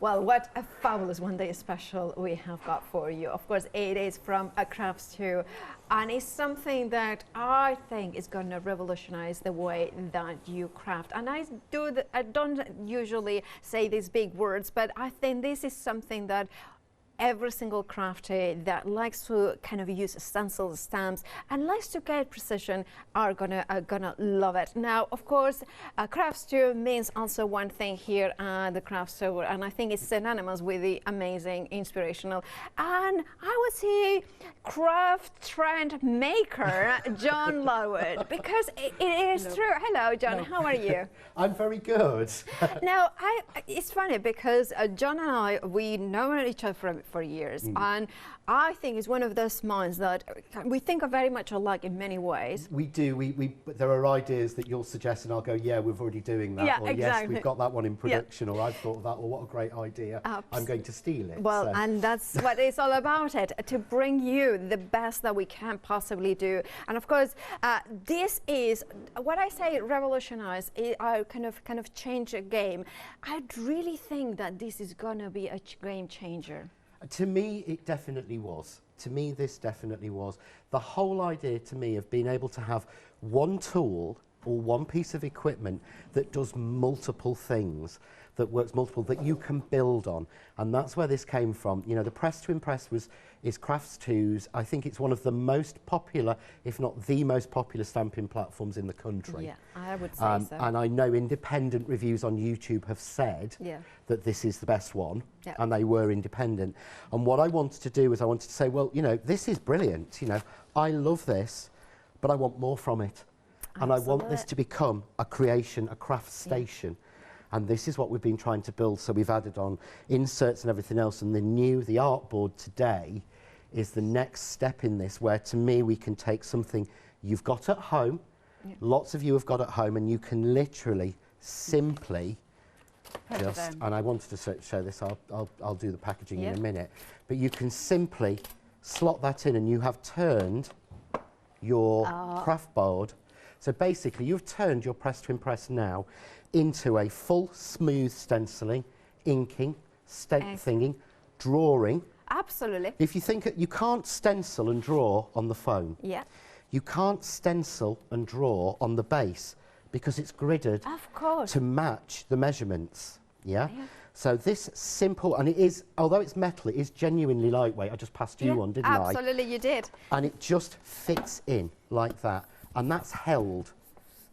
Well, what a fabulous one-day special we have got for you. Of course, it is from a crafts too, and it's something that I think is going to revolutionize the way that you craft. And I don't usually say these big words, but I think this is something that every single crafter that likes to kind of use stencils, stamps, and likes to get precision are gonna love it. Now, of course, crafts too means also one thing here at the craft store, and I think it's synonymous with the amazing, inspirational, and I would say craft trend maker, John Lauch, because it is true. Hello, John. How are you? I'm very good. Now, it's funny because John and I, we know each other for years, and I think it's one of those minds that we think are very much alike in many ways. We do. But there are ideas that you'll suggest, and I'll go, yeah, we're already doing that. Yeah, or exactly. Yes, we've got that one in production, or I've thought of that, or what a great idea. I'm going to steal it. Well, so. and that's what it's all about, to bring you the best that we can possibly do. And of course, this is what I say revolutionize, kind of change a game. I really think that this is going to be a game changer. To me, it definitely was. To me, this definitely was. The whole idea to me of being able to have one tool or one piece of equipment that does multiple things, that works multiple, that you can build on. And that's where this came from. You know, the Press to Impress is Crafts 2's. I think it's one of the most popular, if not the most popular stamping platforms in the country. Yeah, I would say so. And I know independent reviews on YouTube have said that this is the best one, and they were independent. And what I wanted to do was I wanted to say, well, you know, this is brilliant. You know, I love this, but I want more from it. And I want this to become a creation, a craft station. And this is what we've been trying to build. So we've added on inserts and everything else. And the Artboard today is the next step in this, where to me we can take something you've got at home, lots of you have got at home, and you can literally simply just, and I wanted to show this, I'll do the packaging in a minute, but you can simply slot that in and you have turned your craft board. So basically, you've turned your Press to Impress now into a full smooth stenciling, inking, thinking, drawing. Absolutely. If you think you can't stencil and draw on the phone, you can't stencil and draw on the base because it's gridded to match the measurements. So this simple, and it is, although it's metal, it is genuinely lightweight. I just passed you one, didn't I? Absolutely, you did. And it just fits in like that. And that's held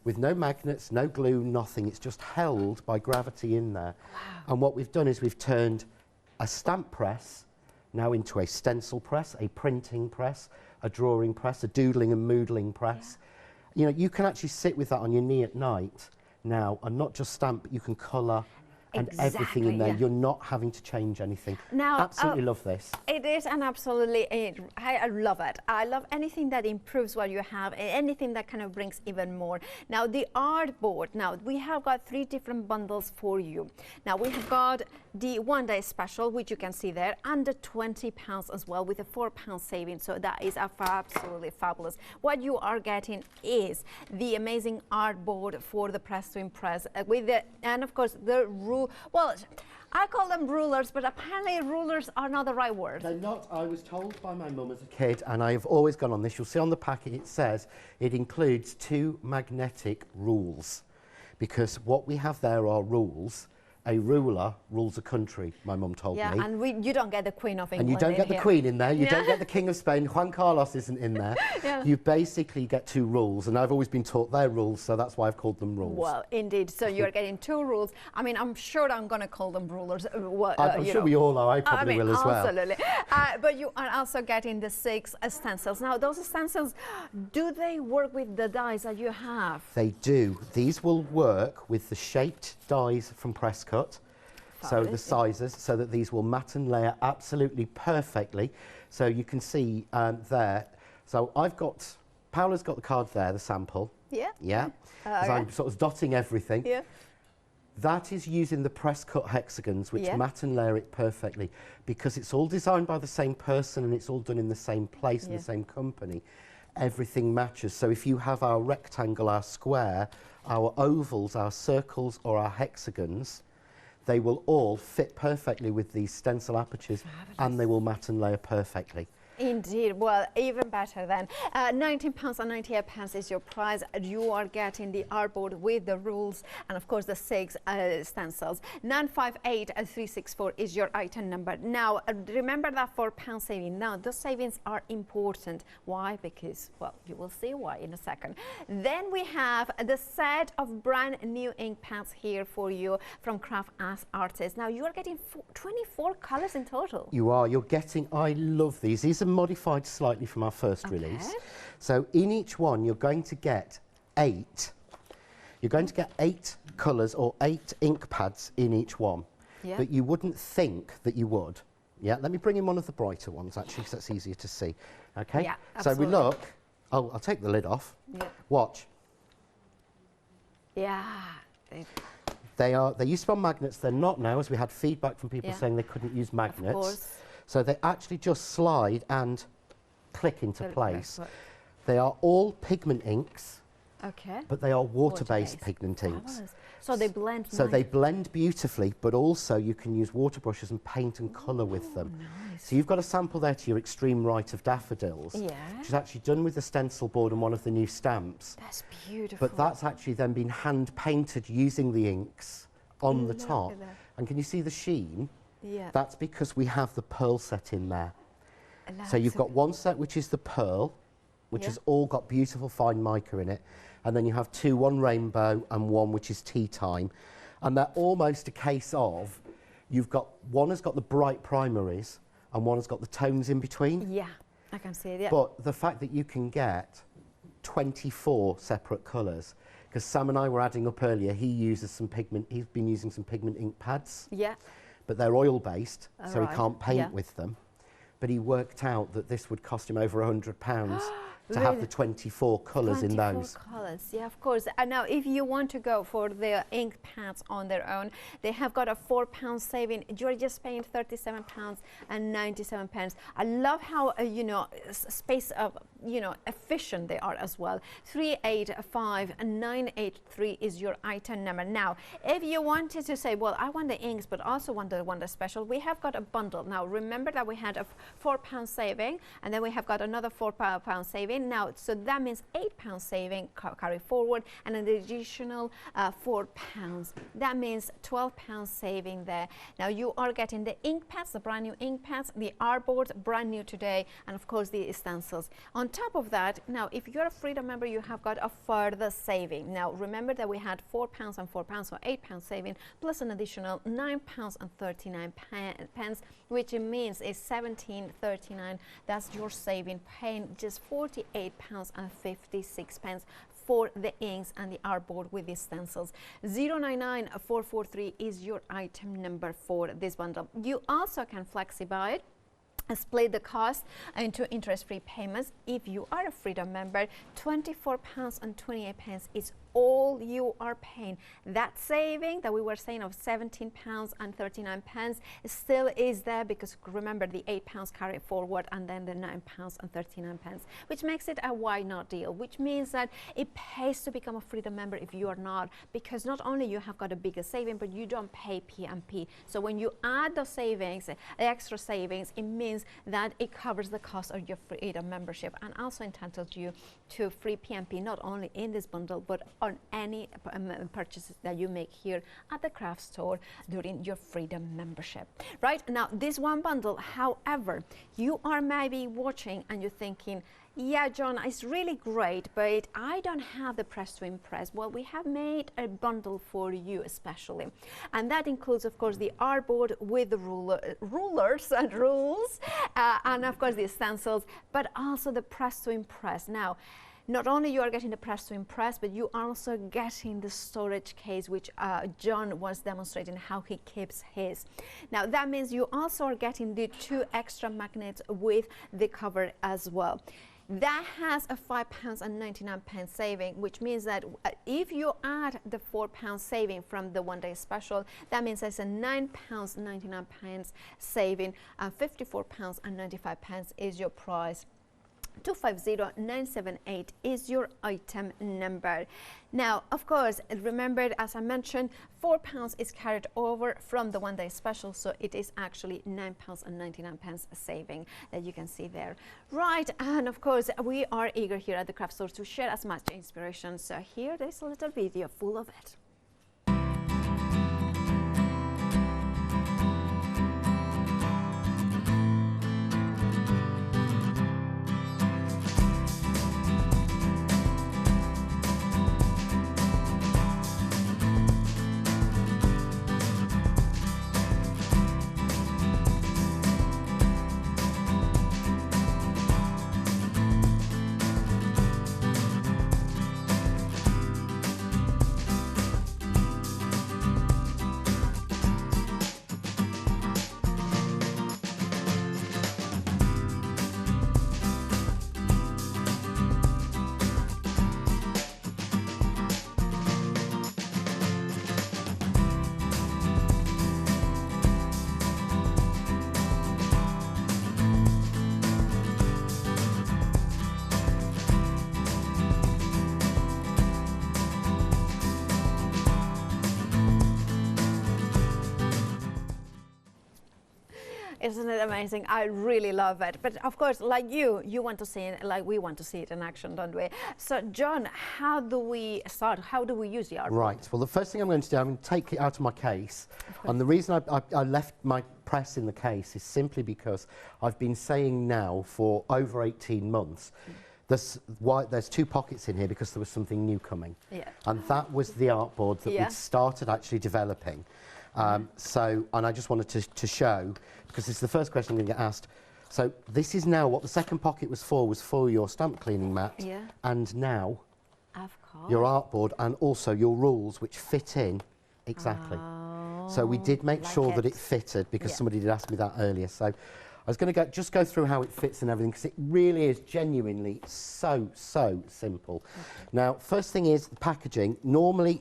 with no magnets, no glue, nothing. It's just held by gravity in there. Wow. And what we've done is we've turned a stamp press now into a stencil press, a printing press, a drawing press, a doodling and moodling press. You know, you can actually sit with that on your knee at night now and not just stamp, but you can colour and everything in there. You're not having to change anything. Now, absolutely love this. It is, and absolutely, I love it. I love anything that improves what you have, anything that kind of brings even more. Now, the Artboard. Now, we have got 3 different bundles for you. Now, we have got the one-day special, which you can see there, under £20 as well, with a £4 saving. So that is absolutely fabulous. What you are getting is the amazing Artboard for the Press to Impress, with the, and of course the well, I call them rulers, but apparently rulers are not the right word. They're not. I was told by my mum as a kid, and I have always gone on this. You'll see on the packet it says it includes 2 magnetic rules, because what we have there are rules. A ruler rules a country, my mum told me. Yeah, and you don't get the Queen of England. And you don't get the Queen in there, you don't get the King of Spain, Juan Carlos isn't in there. You basically get 2 rules, and I've always been taught they're rules, so that's why I've called them rules. Well, indeed, so you're getting 2 rules. I mean, I'm sure I'm going to call them rulers. I'm sure we all are, I probably will as well. Absolutely. But you are also getting the 6 stencils. Now, those stencils, do they work with the dies that you have? They do. These will work with the shaped dies from Presscut. So the sizes, so that these will matte and layer absolutely perfectly. So you can see there. So I've got, Paola's got the card there, the sample. Yeah. As I'm sort of dotting everything. That is using the press cut hexagons, which matte and layer it perfectly, because it's all designed by the same person and it's all done in the same place in the same company. Everything matches. So if you have our rectangle, our square, our ovals, our circles or our hexagons, they will all fit perfectly with these stencil apertures and they will matte and layer perfectly. Indeed, well, even better then. £19.98 is your price. You are getting the artboard with the rules and of course the 6 stencils. 958364 is your item number. Now, remember that £4 saving. Now, those savings are important. Why? Because, well, you will see why in a second. Then we have the set of brand new ink pads here for you from Craft as Artists. Now, you are getting 24 colors in total. You are. You're getting, I love these. These are modified slightly from our first release. So in each one, you're going to get 8. You're going to get 8 colours or 8 ink pads in each one that you wouldn't think that you would. Yeah, let me bring in one of the brighter ones actually, because that's easier to see. Okay, yeah, so we look. Oh, I'll take the lid off. Yeah. Watch. Yeah. They used to be on magnets. They're not now, as we had feedback from people saying they couldn't use magnets. Of course. So they actually just slide and click into place. They are all pigment inks, but they are water-based pigment inks. So they blend. So they blend beautifully, but also you can use water brushes and paint and colour with them. Nice. So you've got a sample there to your extreme right of daffodils, which is actually done with the stencil board and one of the new stamps. That's beautiful. But that's actually then been hand painted using the inks on the top. And can you see the sheen? Yeah. That's because we have the pearl set in there. So you've got one set which is the pearl, which has all got beautiful fine mica in it. And then you have 2, one rainbow and one which is tea time. And they're almost a case of, you've got, one has got the bright primaries and one has got the tones in between. Yeah, I can see it, yeah. But the fact that you can get 24 separate colours, because Sam and I were adding up earlier, he uses some pigment, he's been using some pigment ink pads. Yeah. But they're oil-based, so he can't paint with them. But he worked out that this would cost him over £100 to have the 24 colours in those. 24 colours, yeah, of course. And now, if you want to go for the ink pads on their own, they have got a £4 saving. You're just paying £37.97. I love how, you know, space of, you know, efficient they are as well. 385983 is your item number. Now, if you wanted to say, well, I want the inks, but also want the special, we have got a bundle. Now, remember that we had a £4 saving, and then we have got another £4 saving. Now, so that means £8 saving carry forward, and an additional £4. That means £12 saving there. Now, you are getting the ink pads, the brand new ink pads, the artboard, brand new today, and of course the stencils. On top of that, now, if you're a Freedom member, you have got a further saving. Now, remember that we had £4 and £4, so £8 saving, plus an additional £9.39, which means is £17.39. That's your saving, paying just £48.56 for the inks and the artboard with the stencils. 099443 is your item number for this bundle. You also can flexi-buy it, split the cost into interest-free payments. If you are a Freedom member, £24.28 is all you are paying. That saving that we were saying of £17.39 still is there, because remember the £8 carry forward and then the £9.39, which makes it a why not deal, which means that it pays to become a Freedom member if you are not, because not only you have got a bigger saving, but you don't pay P&P. So when you add those savings, the extra savings, it means that it covers the cost of your Freedom membership and also entitles you to free P&P, not only in this bundle, but on any purchases that you make here at the craft store during your Freedom membership. Right now, this one bundle, however, you are maybe watching and you're thinking, yeah, John, it's really great, but I don't have the press to impress. Well, we have made a bundle for you especially, and that includes, of course, the artboard with the rulers and rules, and of course the stencils, but also the press to impress. Now, not only you are getting the press to impress, but you are also getting the storage case, which John was demonstrating how he keeps his. Now, that means you also are getting the 2 extra magnets with the cover as well. That has a £5.99 saving, which means that if you add the £4 saving from the one-day special, that means it's a £9.99 saving, and £54.95 is your price. 250978 is your item number. Now, of course, remember, as I mentioned, £4 is carried over from the one-day special, so it is actually £9.99 saving that you can see there. Right, and of course, we are eager here at the craft store to share as much inspiration. So here there's a little video full of it. Isn't it amazing? I really love it. But of course, like you want to see it, like we want to see it in action, don't we? So, John, how do we start? How do we use the artboard? Right. Well, the first thing I'm going to do, I'm going to take it out of my case. And the reason I left my press in the case is simply because I've been saying now for over 18 months, there's two pockets in here because there was something new coming. Yeah. And that was the artboard that we'd started actually developing. And I just wanted to show, because this is the first question I'm going to get asked. So this is now what the second pocket was for your stamp cleaning mat, and now your artboard, and also your rules, which fit in exactly. Oh, so we did make sure that it fitted, because somebody did ask me that earlier. So I was going to just go through how it fits and everything, because it really is genuinely so simple. Now, first thing is the packaging. Normally,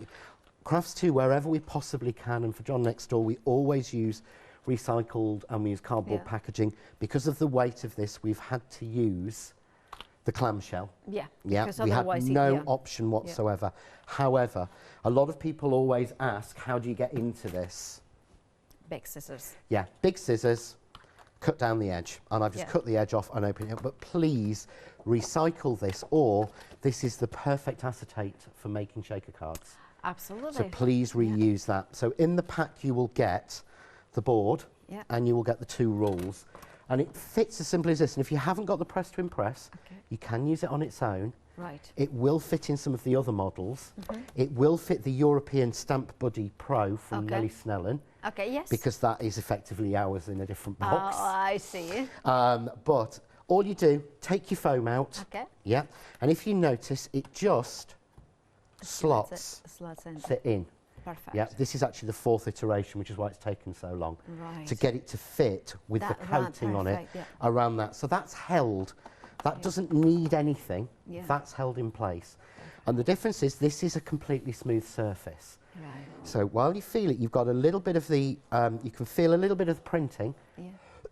Crafts 2, wherever we possibly can, and for John next door, we always use recycled and we use cardboard packaging. Because of the weight of this, we've had to use the clamshell. We had no option whatsoever. However, a lot of people always ask, how do you get into this? Big scissors. Yeah, big scissors, cut down the edge. And I've just cut the edge off and opened it up. But please recycle this, or this is the perfect acetate for making shaker cards. Absolutely. So please reuse that. So in the pack you will get the board and you will get the two rules. And it fits as simple as this. And if you haven't got the press to impress, you can use it on its own. Right. It will fit in some of the other models. It will fit the European Stamp Buddy Pro from Nelly Snellen. Okay, yes. Because that is effectively ours in a different box. Oh, I see. But all you do, take your foam out. Okay. Yeah. And if you notice, it just slots sit in. Perfect. Yeah, this is actually the fourth iteration, which is why it's taken so long to get it to fit with the coating on it around that. So that's held. That doesn't need anything. That's held in place. And the difference is this is a completely smooth surface. Right. So while you feel it, you've got a little bit of the, you can feel a little bit of the printing.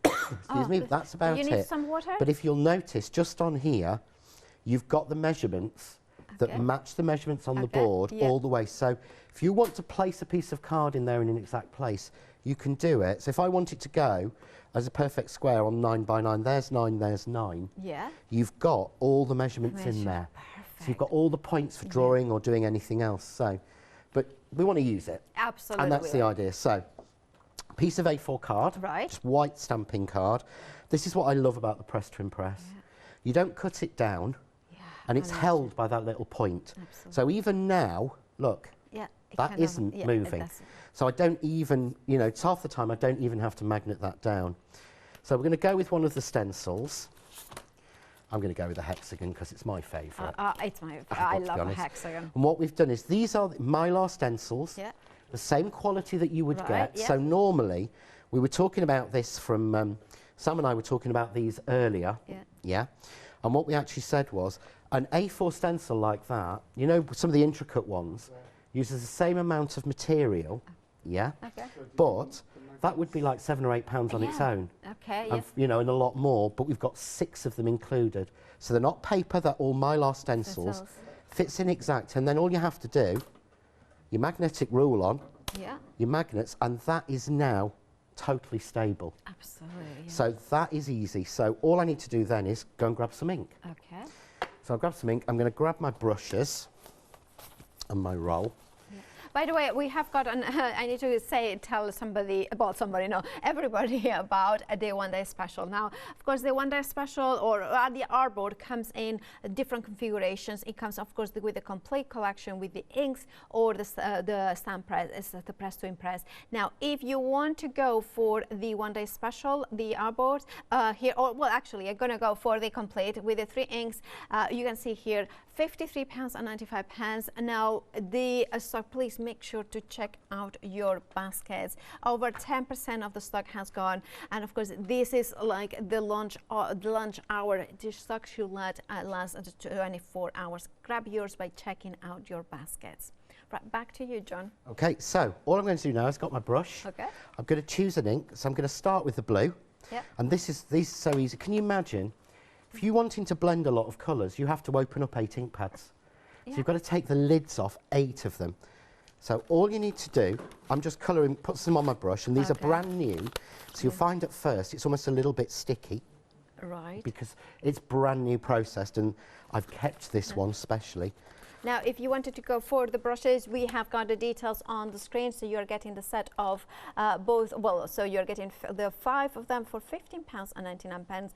Excuse me, that's about it. You need some water? But if you'll notice, just on here, you've got the measurements that match the measurements on the board all the way. So if you want to place a piece of card in there in an exact place, you can do it. So if I want it to go as a perfect square on 9 by 9, there's 9, there's 9. Yeah. You've got all the measurements in there. Perfect. So you've got all the points for drawing or doing anything else. So, but we want to use it. Absolutely. And that's the idea. So, piece of A4 card, just white stamping card. This is what I love about the Press to Impress. You don't cut it down. And it's held by that little point. Absolutely. So even now, look, that isn't moving. So I don't even, you know, it's half the time I don't even have to magnet that down. So we're going to go with one of the stencils. I'm going to go with a hexagon because it's my favourite. I love a hexagon. And what we've done is these are Mylar Stencils, the same quality that you would get. So normally, we were talking about this from, Sam and I were talking about these earlier. And what we actually said was, an A4 stencil like that, you know, some of the intricate ones, uses the same amount of material, but that would be like £7 or £8 on its own. And, you know, and a lot more, but we've got 6 of them included. So they're not paper, they're all Mylar stencils. Fits in exact, and then all you have to do, your magnetic rule on, your magnets, and that is now totally stable. Absolutely. So that is easy. So all I need to do then is go and grab some ink. Okay. So I'll grab some ink. I'm going to grab my brushes and my roll. By the way, we have got an, I need to tell somebody, no, everybody about the one-day special. Now, of course, the one-day special or the artboard comes in different configurations. It comes, of course, with the complete collection with the inks or the stamp press, the press to impress. Now, if you want to go for the one-day special, the artboard here, or well, actually, I'm gonna go for the complete with the 3 inks. You can see here, £53.95. Now, the stock, please make sure to check out your baskets. Over 10% of the stock has gone, and of course, this is like the lunch hour. The stock should last 24 hours. Grab yours by checking out your baskets. Right, back to you, John. Okay, so all I'm going to do now is got my brush. Okay. I'm going to choose an ink, so I'm going to start with the blue. Yep. And these are so easy. Can you imagine? If you're wanting to blend a lot of colours, you have to open up 8 ink pads. So you've got to take the lids off 8 of them. So all you need to do, I'm just colouring, put some on my brush, and these are brand new. So you'll find at first it's almost a little bit sticky. Right. Because it's brand new processed, and I've kept this one specially. Now, if you wanted to go for the brushes, we have got the details on the screen, so you're getting the set of both, well, so you're getting the 5 of them for £15.99,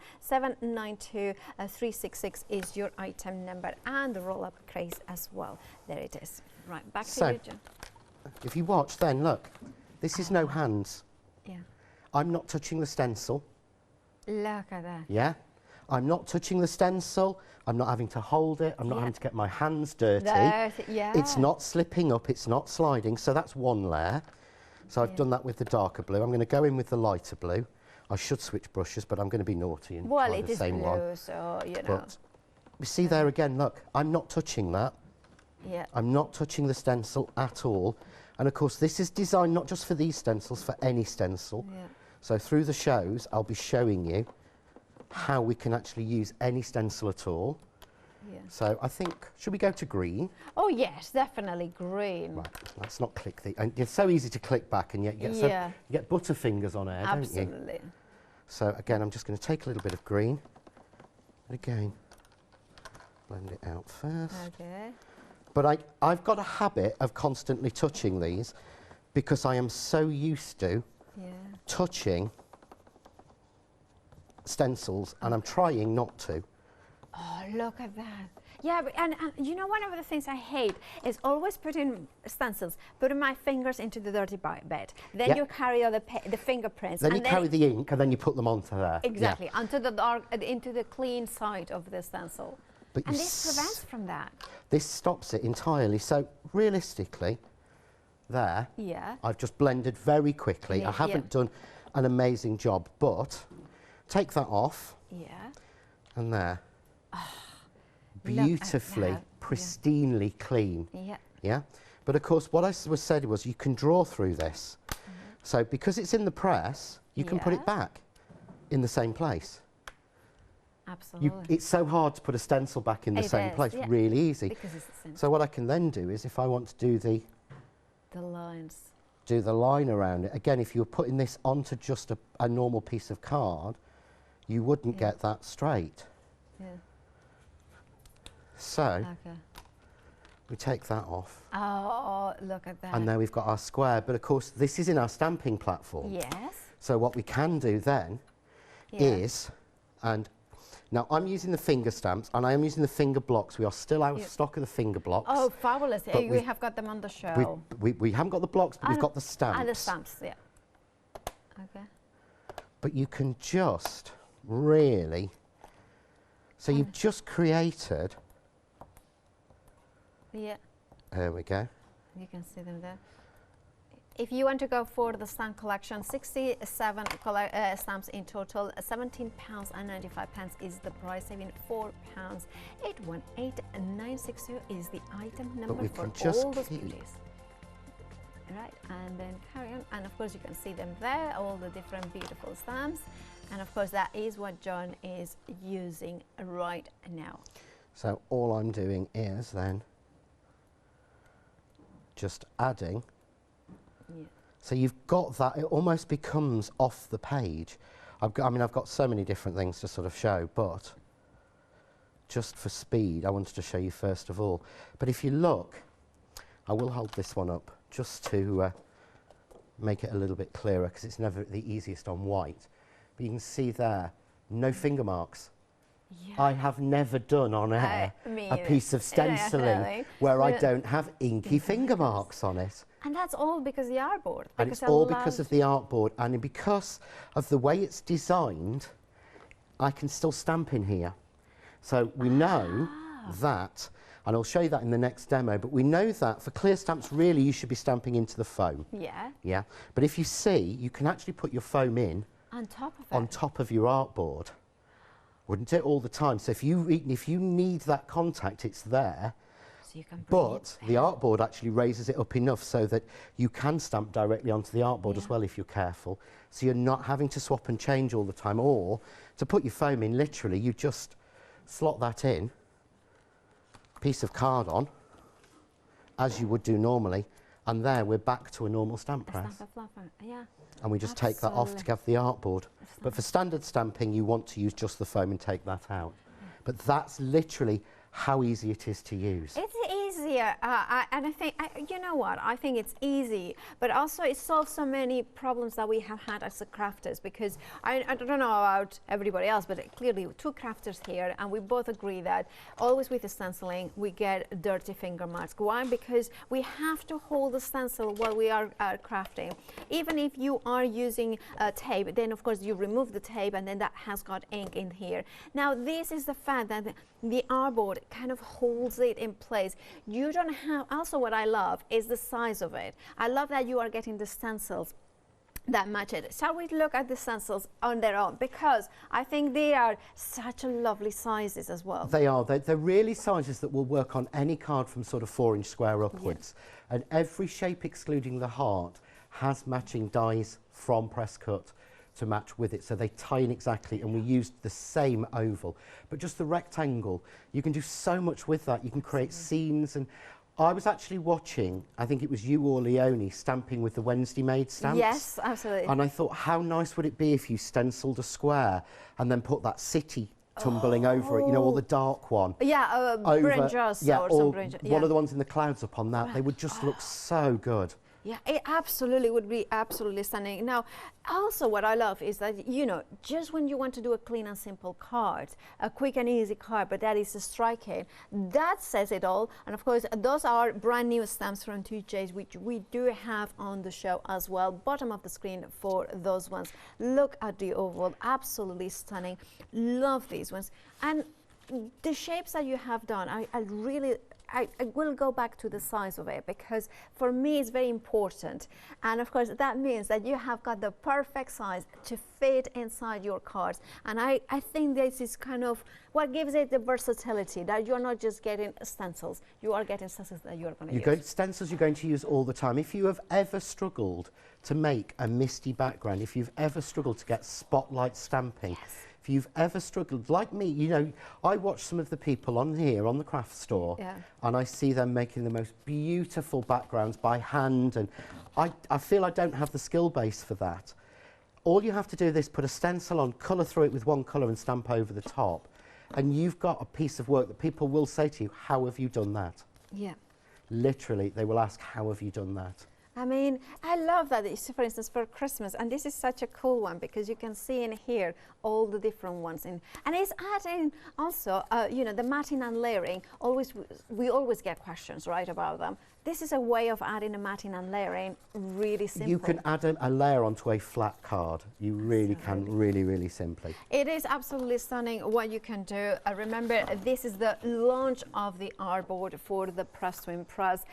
792-366 is your item number, and the roll-up craze as well. There it is. Right, back to you, John. If you watch, then look, this is no hands. Yeah. I'm not touching the stencil. Look at that. Yeah. I'm not touching the stencil. I'm not having to hold it. I'm not having to get my hands dirty. It's not slipping up. It's not sliding. So that's one layer. So I've done that with the darker blue. I'm going to go in with the lighter blue. I should switch brushes, but I'm going to be naughty and try the same one. Well, it is blue, so, you know. But you see there again, look, I'm not touching that. Yeah. I'm not touching the stencil at all. And of course, this is designed not just for these stencils, for any stencil. Yeah. So through the shows, I'll be showing you how we can actually use any stencil at all. Yeah. So I think, should we go to green? Oh yes, definitely green. Right, let's not click the, and it's so easy to click back, and yet you get butterfingers on air, don't you? Absolutely. So again, I'm just going to take a little bit of green, and again, blend it out first. Okay. But I've got a habit of constantly touching these because I am so used to touching stencils, and I'm trying not to. Oh, look at that. Yeah, but, and you know, one of the things I hate is always putting stencils, putting my fingers into the dirty bed. Then you carry all the fingerprints. Then you carry the ink, and then you put them onto there. Exactly, onto the into the clean side of the stencil. But and this prevents from that. This stops it entirely. So realistically, there, I've just blended very quickly. I haven't done an amazing job, but take that off. Yeah. And there. Oh, beautifully, pristinely clean. Yeah. Yeah. But of course, what I said was you can draw through this. So because it's in the press, you can put it back in the same place. Absolutely. It's so hard to put a stencil back in the same place. Really easy. Because it's the same. So what I can then do is, if I want to do the lines, do the line around it. Again, if you were putting this onto just a normal piece of card, you wouldn't get that straight. Yeah. So we take that off. Oh, look at that. And now we've got our square. But of course, this is in our stamping platform. Yes. So what we can do then is, and now I'm using the finger stamps and I am using the finger blocks. We are still out of stock of the finger blocks. Oh, fabulous. We have got them on the show. We haven't got the blocks, but we've got the stamps. And the stamps, yeah. Okay. But you can just really, so you've just created. Yeah. There we go. You can see them there. If you want to go for the stamp collection, 67 stamps in total, £17.95 is the price, saving £4. 818962 is the item number for all those beauties. Right, and then carry on, and of course you can see them there, all the different beautiful stamps, and of course that is what John is using right now. So all I'm doing is then just adding. Yeah. So you've got that, it almost becomes off the page. I've got so many different things to sort of show, but just for speed, I wanted to show you first of all. But if you look, I will hold this one up just to make it a little bit clearer, because it's never the easiest on white. But you can see there, no finger marks. Yeah. I have never done on air a piece of stenciling where I don't have inky finger marks on it. And that's all because of the artboard. And it's all because of the artboard, and because of the way it's designed, I can still stamp in here. So we know that, and I'll show you that in the next demo, but we know that for clear stamps, really, you should be stamping into the foam. Yeah. Yeah. But if you see, you can actually put your foam in on top of it. On top of your artboard. Wouldn't it all the time? So if you need that contact, it's there. So you can but the artboard actually raises it up enough so that you can stamp directly onto the artboard as well if you're careful. So you're not having to swap and change all the time. Or to put your foam in, literally, you just slot that in, piece of card on, as you would do normally, and there we're back to a normal stamp press. Yeah. And we just take that off to have the artboard. But for standard stamping, you want to use just the foam and take that out. But that's literally how easy it is to use. It's easier, and I think, you know what, I think it's easy, but also it solves so many problems that we have had as crafters, because I don't know about everybody else, but clearly two crafters here, and we both agree that always with the stenciling, we get dirty finger marks. Why? Because we have to hold the stencil while we are crafting. Even if you are using tape, then of course you remove the tape, and then that has got ink in here. Now this is the fact that the artboard kind of holds it in place. You don't have, also what I love is the size of it. I love that you are getting the stencils that match it. Shall we look at the stencils on their own? Because I think they are such a lovely sizes as well. They are. They're really sizes that will work on any card from sort of 4-inch square upwards. Yeah. And every shape excluding the heart has matching dies from press cut to match with it, so they tie in exactly, and we used the same oval. But just the rectangle, you can do so much with that. You can create scenes, and I was actually watching, I think it was you or Leonie, stamping with the Wednesday Made stamps. Yes, absolutely. And I thought, how nice would it be if you stenciled a square and then put that city tumbling over it, you know, or the dark one. Yeah, brinjas or some brinjas. One of the ones in the clouds up on that. They would just look so good. Yeah, it absolutely would be absolutely stunning. Now, also what I love is that, you know, just when you want to do a clean and simple card, a quick and easy card, but that is striking, that says it all. And of course, those are brand new stamps from 2J's, which we do have on the show as well. Bottom of the screen for those ones. Look at the oval, absolutely stunning. Love these ones. And the shapes that you have done, I will go back to the size of it, because for me it's very important, and of course that means that you have got the perfect size to fit inside your cards. And I think this is kind of what gives it the versatility, that you're not just getting stencils, you are getting stencils that you're going to use. Stencils you're going to use all the time. If you have ever struggled to make a misty background, if you've ever struggled to get spotlight stamping, if you've ever struggled, like me, you know, I watch some of the people on here on the craft store, and I see them making the most beautiful backgrounds by hand, and I feel I don't have the skill base for that. All you have to do is put a stencil on, colour through it with one colour and stamp over the top, and you've got a piece of work that people will say to you, how have you done that? Yeah. Literally, they will ask, how have you done that? I mean, I love that, for instance, for Christmas, and this is such a cool one because you can see in here all the different ones, and it's adding also, you know, the matting and layering. We always get questions, right, about them. this is a way of adding a matting and layering, really simple. You can add a layer onto a flat card. You really can, really simply. It is absolutely stunning what you can do. Remember, this is the launch of the Artboard for the Press to Impress.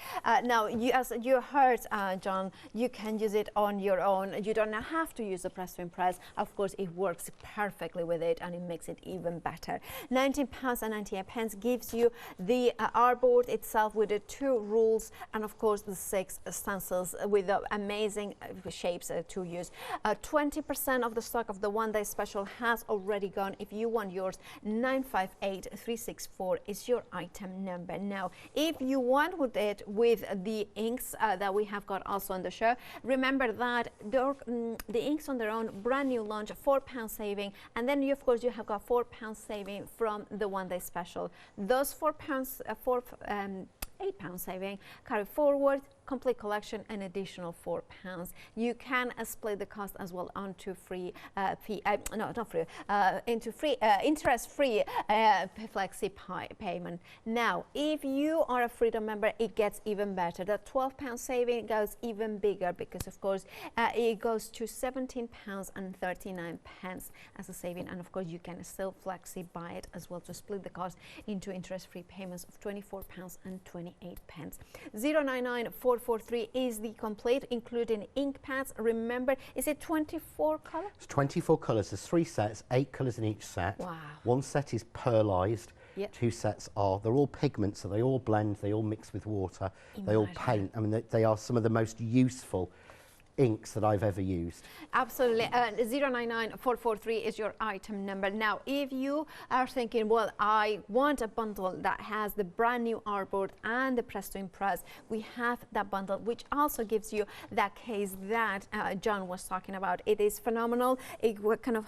Now, as you heard, John, you can use it on your own. You don't have to use the Press to Impress. Of course, it works perfectly with it, and it makes it even better. £19.98 gives you the Artboard itself with the 2 rules, and of course the 6 stencils with the amazing shapes to use. 20% of the stock of the one-day special has already gone. If you want yours, 958364 is your item number. Now, if you want with it with the inks that we have got also on the show, remember that the inks on their own, brand new launch, £4 saving, and then you, of course, you have got £4 saving from the one-day special. Those £8 saving carry forward complete collection an additional £4. You can split the cost as well onto free interest-free flexi payment. Now, if you are a Freedom member, it gets even better. The £12 saving goes even bigger because, of course, it goes to £17.39 as a saving, and of course you can still flexi buy it as well to split the cost into interest-free payments of £24.28. 099443 is the complete, including ink pads. Remember, is it 24 colours? It's 24 colours. There's 3 sets, 8 colours in each set. Wow. 1 set is pearlised. Yep. 2 sets they're all pigments, so they all blend, they all mix with water, they all paint. I mean, they are some of the most useful inks that I've ever used. Absolutely. 099443 is your item number. Now, if you are thinking, well, I want a bundle that has the brand new Artboard and the Press to Impress, we have that bundle, which also gives you that case that John was talking about. It is phenomenal. It kind of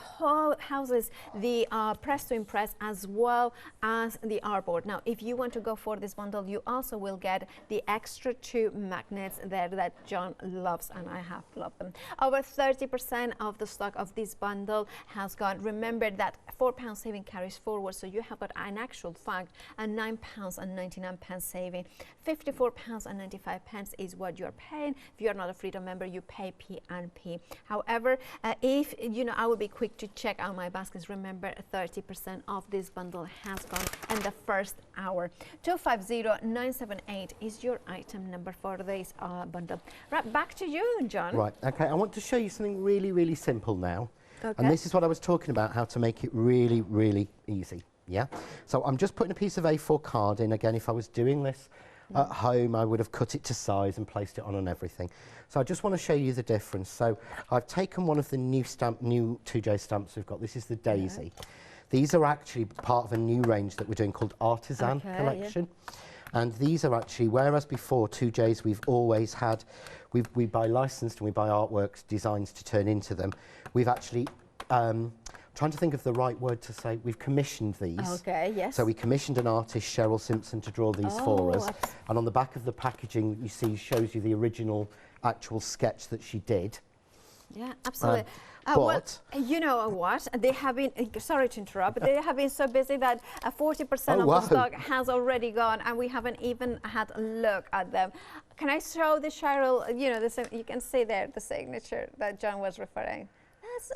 houses the Press to Impress as well as the Artboard. Now, if you want to go for this bundle, you also will get the extra 2 magnets there that John loves, and I have loved them. Over 30% of the stock of this bundle has gone. Remember that £4 saving carries forward, so you have got an actual fact a £9.99 saving. £54.95 is what you're paying. If you're not a Freedom member, you pay P&P. However, if you know, I will be quick to check out my baskets. Remember, 30% of this bundle has gone in the first hour. 250978 is your item number for this bundle. Right, back to you, John. Right, okay, I want to show you something really simple now. Okay. And this is what I was talking about, how to make it really easy. Yeah. So I'm just putting a piece of A4 card in. Again, if I was doing this at home, I would have cut it to size and placed it on everything. So I just want to show you the difference. So I've taken one of the new 2J stamps we've got. This is the Daisy. Yeah. These are actually part of a new range that we're doing called Artisan Collection. Yeah. And these are actually, whereas before 2Js we've always had, we buy licensed and we buy artworks, designs to turn into them. We've actually, trying to think of the right word to say, we've commissioned these. Okay, yes. So we commissioned an artist, Cheryl Simpson, to draw these for us. And on the back of the packaging, you see, shows you the original actual sketch that she did. Yeah, absolutely. Well, you know what? They have been, sorry to interrupt, but they have been so busy that 40% of the stock has already gone, and we haven't even had a look at them. Can I show the Cheryl, you know, you can see there the signature that John was referring.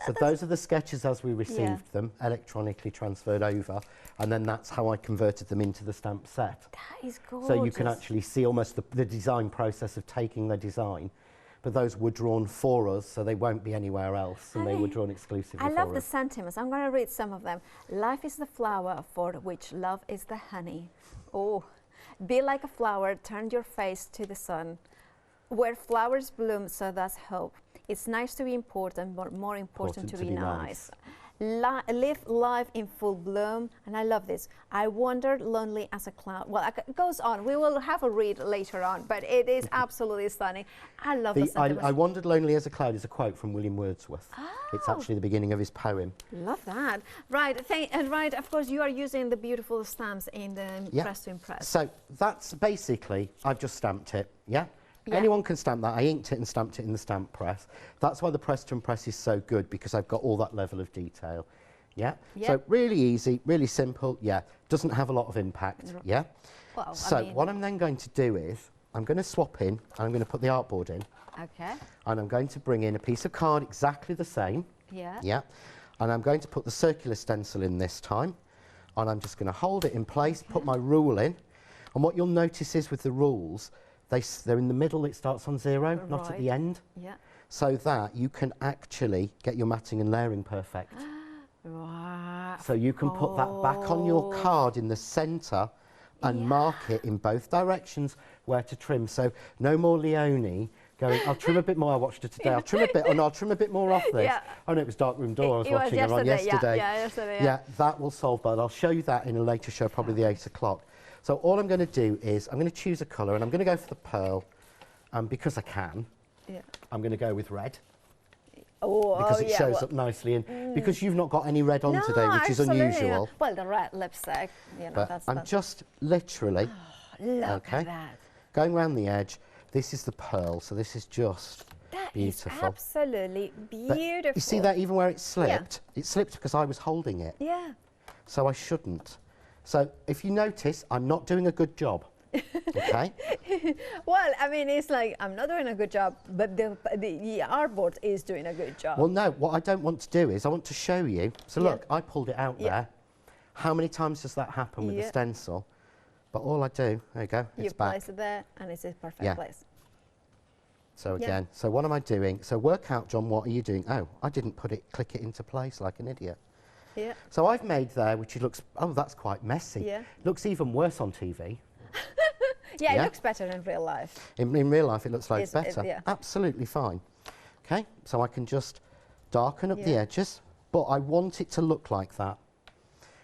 So those are the sketches as we received them, electronically transferred over, and then that's how I converted them into the stamp set. That is gorgeous. So you can actually see almost the design process of taking the design. But those were drawn for us, so they won't be anywhere else, and they were drawn exclusively for us. I love the sentiments. I'm going to read some of them. Life is the flower for which love is the honey. Oh, be like a flower, turn your face to the sun. Where flowers bloom, so does hope. It's nice to be important, but more important to be nice. Live life in full bloom, and I love this. I wandered lonely as a cloud. Well, it goes on. We will have a read later on, but it is absolutely stunning. I love the sentiments. I wandered lonely as a cloud is a quote from William Wordsworth. Oh. It's actually the beginning of his poem. Love that. Right, right. Of course, you are using the beautiful stamps in the Press to Impress. So that's basically, I've just stamped it. Yeah. Yeah. Anyone can stamp that. I inked it and stamped it in the stamp press. That's why the Press to Impress is so good, because I've got all that level of detail. Yeah. Yep. So really easy, really simple. Yeah. Doesn't have a lot of impact. Yeah. Well, so I mean, what I'm then going to do is I'm going to swap in, and I'm going to put the artboard in. Okay. And I'm going to bring in a piece of card exactly the same. Yeah. Yeah. And I'm going to put the circular stencil in this time. And I'm just going to hold it in place, put my rule in. And what you'll notice is with the rules, they're in the middle, it starts on 0, not at the end. Yeah. So that you can actually get your matting and layering perfect. Right. So you can put that back on your card in the centre and mark it in both directions where to trim. So no more Leonie going, I'll trim a bit more, I watched it today, I'll trim a bit, oh no, I'll trim a bit more off this. Yeah. Oh no, it was Darkroom Door I was watching her on yesterday. Yeah, that will solve that. I'll show you that in a later show, probably the 8 o'clock. So all I'm going to do is, I'm going to choose a colour and I'm going to go for the pearl. Because I can, I'm going to go with red. Because it shows up nicely, and because you've not got any red on today, which is unusual. Well, the red lipstick, you know, but I'm just literally, look at that. Going around the edge. This is the pearl, so this is just beautiful. Is absolutely beautiful. But you see that even where it slipped? It slipped because I was holding it. Yeah. So I shouldn't. So if you notice, I'm not doing a good job. Okay. Well, I mean, it's like I'm not doing a good job, but the artboard is doing a good job. Well, no, what I don't want to do is I want to show you. So look, I pulled it out there. How many times does that happen with the stencil? But all I do, there you go, it's back. You place it there, and it's a perfect place. So again, so what am I doing? So work out, John, what are you doing? Oh, I didn't click it into place like an idiot. Yeah. So I've made there, which it looks, oh, that's quite messy. Yeah. Looks even worse on TV. Yeah, it looks better in real life. In real life, it looks like better. Absolutely fine. Okay, so I can just darken up the edges, but I want it to look like that.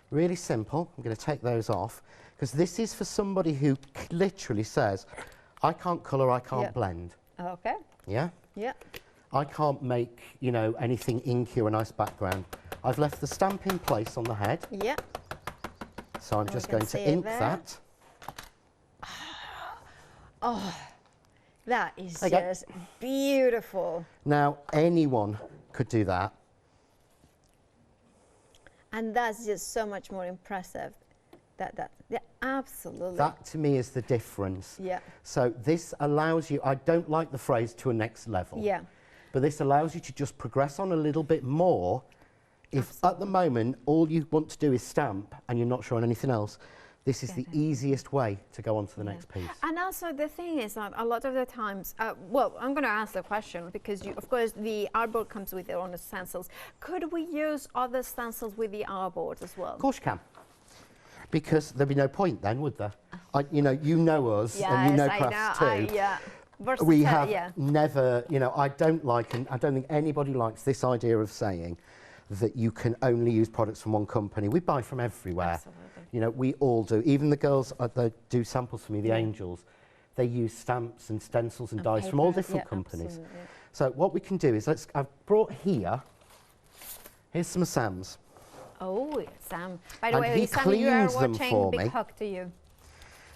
Really simple. I'm going to take those off, because this is for somebody who literally says, I can't colour, I can't blend. Okay. Yeah? Yeah. I can't make, you know, anything inky or a nice background. I've left the stamp in place on the head. Yeah. So I'm just going to ink that. Oh, that is just beautiful. Now, anyone could do that. And that's just so much more impressive. Yeah, absolutely. That to me is the difference. Yeah. So this allows you, I don't like the phrase to a next level. Yeah. But this allows you to just progress on a little bit more. If at the moment all you want to do is stamp and you're not sure on anything else, this is the easiest way to go on to the next piece. And also the thing is that a lot of the times, well, I'm going to ask the question because, of course, the artboard comes with their own stencils. Could we use other stencils with the artboard as well? Of course you can. Because there'd be no point then, would there? You know us, and you know crafts too. We have never, you know, I don't think anybody likes this idea of saying that you can only use products from one company. We buy from everywhere. Absolutely. You know, we all do. Even the girls that do samples for me, the Angels, they use stamps and stencils and dies from all different companies. So what we can do is, I've brought here's some of Sam's. Oh, Sam. By the and way, he Sam, cleans you are them watching, for big me. hug to you.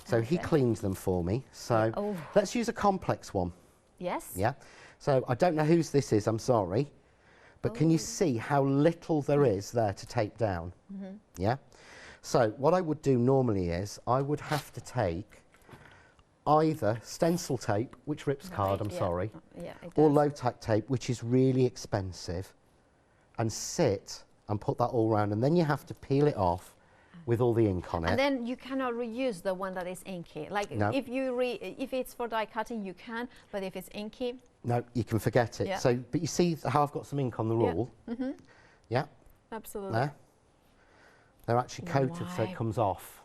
So he cleans them for me. So let's use a complex one. Yes. Yeah. So I don't know whose this is, I'm sorry. But can you see how little there is there to tape down? Yeah. So what I would do normally is I would have to take either stencil tape, which rips card, I'm sorry, or low-tack tape, which is really expensive, and sit and put that all around, and then you have to peel it off with all the ink on it. And then you cannot reuse the one that is inky. Like if it's for die cutting, you can, but if it's inky, no, you can forget it. Yeah. So, but you see how I've got some ink on the rule? Yeah. Absolutely. There. They're actually coated so it comes off.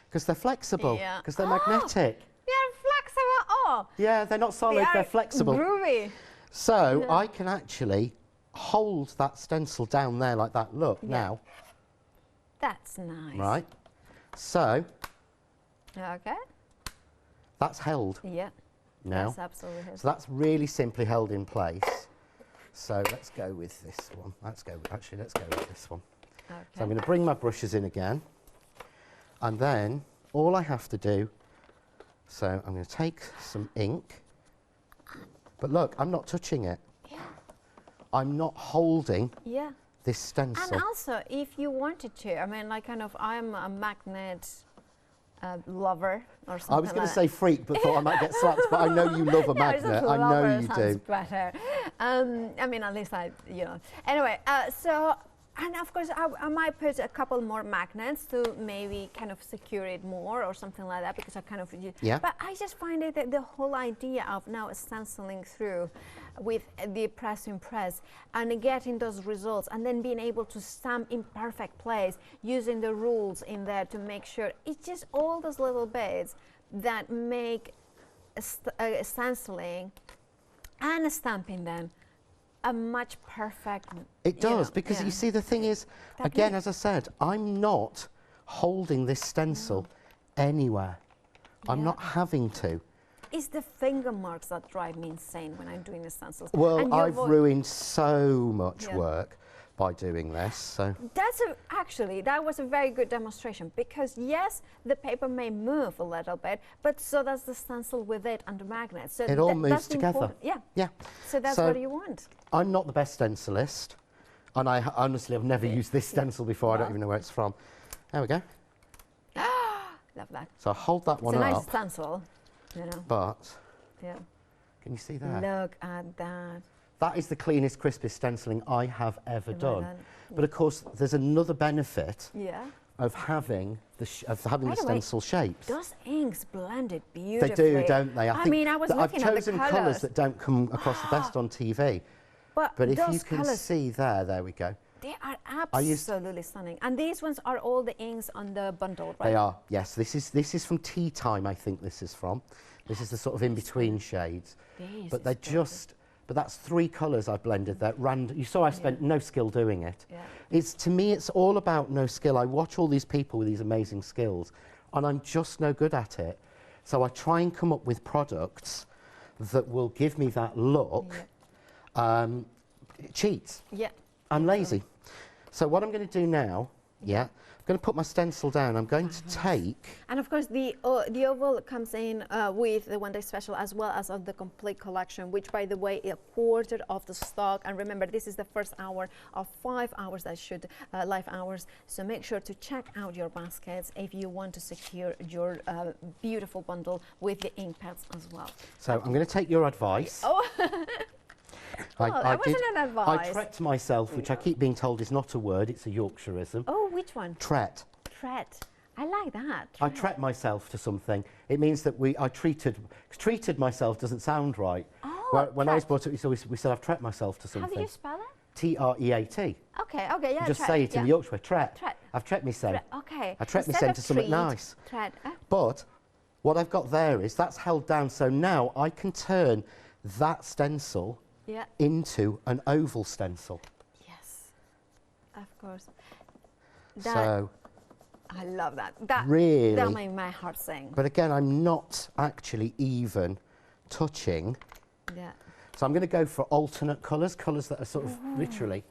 Because they're flexible, because they're magnetic. They're flexible. Oh. Yeah, they're not solid, they're flexible. Groovy. So I can actually hold that stencil down there like that. Look, now. That's nice. Right. So. Okay. That's held. Yeah. Now. That's absolutely held. So that's really simply held in place. So let's go with this one. Let's go with this one. Okay. So I'm going to bring my brushes in again. And then all I have to do, so I'm going to take some ink. But look, I'm not touching it. Yeah. I'm not holding this stencil. And also, if you wanted to, I mean, like kind of, I'm a magnet lover or something. I was going to say freak, but thought I might get slapped. But I know you love a magnet. I know you do. Better. I mean, at least Anyway, so. And of course, I might put a couple more magnets to maybe kind of secure it more or something like that, because I kind of, but I just find it that the whole idea of now stenciling through with the press impress and getting those results and then being able to stamp in perfect place, using the rules in there to make sure it's just all those little bits that make stenciling and stamping them a much perfect. It does, because you see, the thing is, again, as I said, I'm not holding this stencil anywhere. I'm not having to. It's the finger marks that drive me insane when I'm doing the stencils. Well, I've ruined so much work by doing this. So that's actually, that was a very good demonstration, because yes, the paper may move a little bit, but so does the stencil with it and the magnet. So it all moves together. Yeah. So that's what you want. I'm not the best stencilist, and I honestly have never used this stencil before. I don't even know where it's from. There we go. Love that. So I hold that one up. It's a nice stencil, you know. But can you see that? Look at that. That is the cleanest, crispest stenciling I have ever done. But of course, there's another benefit of having the stencil shapes. Those inks blended beautifully. They do, don't they? I mean, I was looking at the colours. I've chosen colours that don't come across the best on TV. But if you can see there we go. They are absolutely stunning. And these ones are all the inks on the bundle, right? They are, yes. This is from Tea Time, I think this is from. This is the sort of in-between shades. But they're just... But that's 3 colours I've blended there. You saw I spent no skill doing it. To me, it's all about no skill. I watch all these people with these amazing skills, and I'm just no good at it. So I try and come up with products that will give me that look. Cheats. I'm lazy. So what I'm going to do now, I'm going to put my stencil down. I'm going to take... And of course, the oval comes in with the one-day special, as well as of the complete collection, which, by the way, is a quarter of the stock. And remember, this is the first hour of 5 hours that should live hours. So make sure to check out your baskets if you want to secure your beautiful bundle with the ink pads as well. So I'm going to take your advice. That wasn't an advice. I tret myself, which I keep being told is not a word, it's a Yorkshireism. Oh, which one? Tret. Tret. I like that. I tret myself to something. It means that I treated myself doesn't sound right. Oh, when I was brought up, we said I've tret myself to something. How do you spell it? T-R-E-A-T. Okay, yeah. You just say it in the Yorkshire, tret. I've tret myself. Okay. I tret myself to something nice. Tret. But what I've got there is that's held down, so now I can turn that stencil into an oval stencil. Yes, of course. So I love that. That made my heart sing. But again, I'm not actually even touching. So I'm going to go for alternate colours that are sort of literally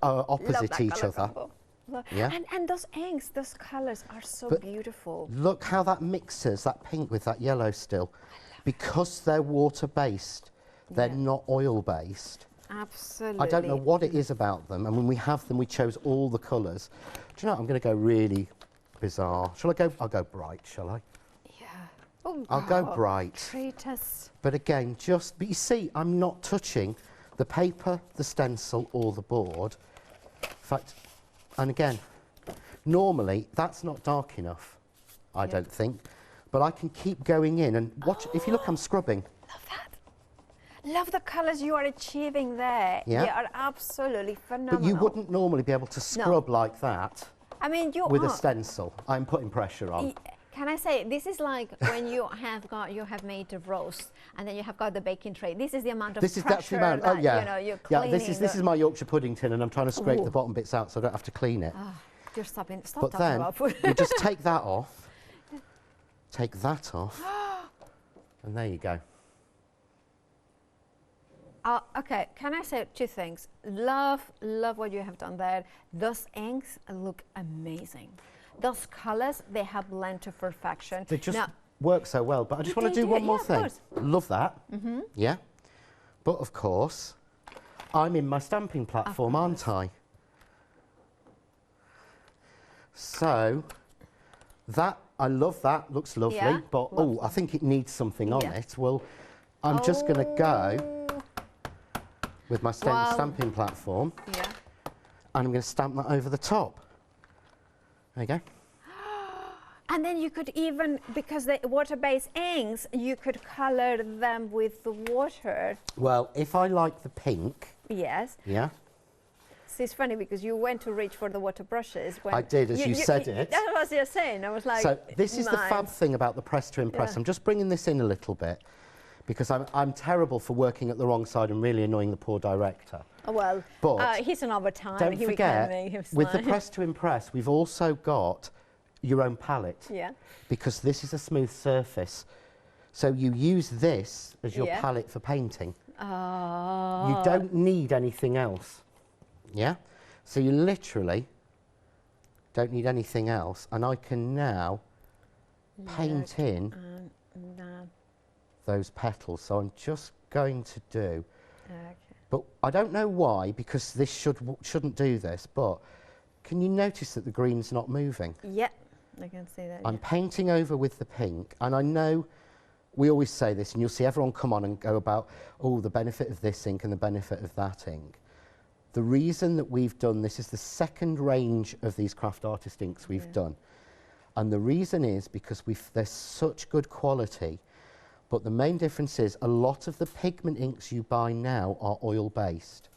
opposite each other. And those inks, those colours are so beautiful. Look how that mixes, that pink with that yellow still. Because they're water-based, they're not oil-based. Absolutely. I don't know what it is about them, and when we have them, we chose all the colours. Do you know what? I'm going to go really bizarre. Shall I go? I'll go bright, shall I? Yeah. Oh, I'll go bright. Treat us. But again, but you see, I'm not touching the paper, the stencil, or the board. In fact, and again, normally, that's not dark enough, I don't think. But I can keep going in and watch. If you look, I'm scrubbing. Love that. Love the colours you are achieving there. Yeah. They are absolutely phenomenal. But you wouldn't normally be able to scrub like that. I mean, with a stencil. I'm putting pressure on. Can I say, this is like when you have made a roast and then you have got the baking tray. This is the amount of pressure that's the amount. that, you're cleaning. This is my Yorkshire pudding tin, and I'm trying to scrape the bottom bits out so I don't have to clean it. You're stop but talking then about food. you just take that off. Take that off, and there you go. Okay, can I say 2 things? Love what you have done there. Those inks look amazing. Those colours, they have blended to perfection. They just work so well. But I just want to do one more thing. Love that. Yeah. But of course, I'm in my stamping platform, aren't I? So That, I love that, looks lovely, Yeah, but oh, I think it needs something on Yeah. it. Well, I'm just going to go with my stamping platform, Yeah. and I'm going to stamp that over the top. There you go. And then you could even, because the water-based inks, you could color them with the water. Well, if I like the pink, Yes. yeah. So it's funny because you went to reach for the water brushes. When I did, as you said it. That's what you're saying. I was like, so this is the fab nice. thing about the press to impress. Yeah. I'm just bringing this in a little bit because I'm terrible for working at the wrong side and really annoying the poor director. Oh, well, But he's on overtime. don't forget, with the like, press to impress, we've also got your own palette. Yeah. Because this is a smooth surface. So you use this as your Yeah. palette for painting. Oh. You don't need anything else. Yeah? So you literally don't need anything else. And I can now paint in those petals. So I'm just going to do, Okay. but I don't know why, because this shouldn't do this, but can you notice that the green's not moving? Yeah, I can see that. I'm painting over with the pink, and I know we always say this, and you'll see everyone come on and go about, oh, the benefit of this ink and the benefit of that ink. The reason that we've done this is the second range of these craft artist inks we've done. And the reason is because they're such good quality, but the main difference is a lot of the pigment inks you buy now are oil-based.